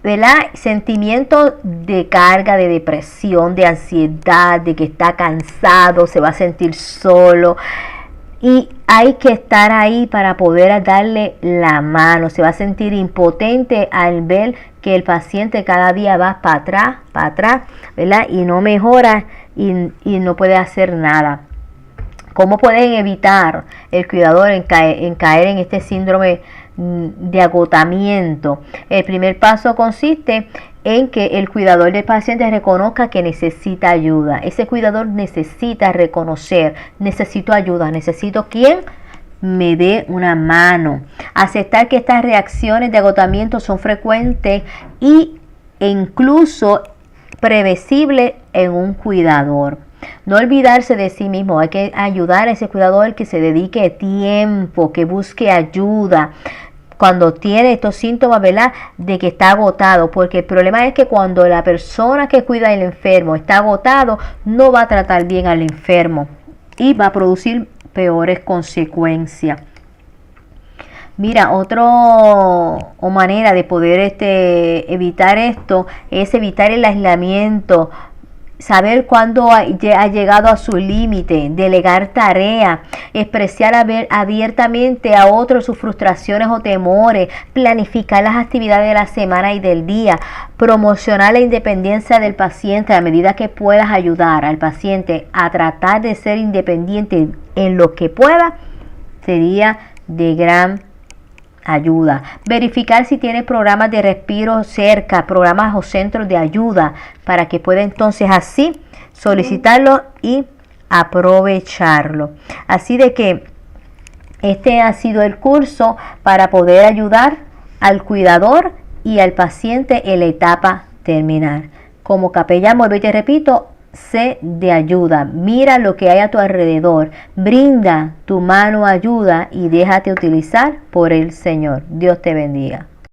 Speaker 1: ¿verdad?, sentimientos de carga, de depresión, de ansiedad, de que está cansado, se va a sentir solo. Y hay que estar ahí para poder darle la mano. Se va a sentir impotente al ver que el paciente cada día va para atrás, ¿verdad?, y no mejora y no puede hacer nada. ¿Cómo pueden evitar el cuidador en caer en este síndrome de agotamiento? El primer paso consiste en que el cuidador del paciente reconozca que necesita ayuda. Ese cuidador necesita reconocer, necesito ayuda, necesito quien me dé una mano. Aceptar que estas reacciones de agotamiento son frecuentes e incluso previsibles en un cuidador. No olvidarse de sí mismo, hay que ayudar a ese cuidador que se dedique tiempo, que busque ayuda cuando tiene estos síntomas, ¿verdad?, de que está agotado, porque el problema es que cuando la persona que cuida al enfermo está agotado, no va a tratar bien al enfermo y va a producir peores consecuencias. Mira, otra manera de poder evitar esto es evitar el aislamiento. Saber cuándo ha llegado a su límite, delegar tareas, expresar abiertamente a otros sus frustraciones o temores, planificar las actividades de la semana y del día, promocionar la independencia del paciente a medida que puedas ayudar al paciente a tratar de ser independiente en lo que pueda, sería de gran ayuda. Verificar si tiene programas de respiro cerca, programas o centros de ayuda, para que pueda entonces así solicitarlo y aprovecharlo. Así de que este ha sido el curso para poder ayudar al cuidador y al paciente en la etapa terminal. Como capellán, vuelvo y te repito, sé de ayuda, mira lo que hay a tu alrededor, brinda tu mano ayuda y déjate utilizar por el Señor. Dios te bendiga.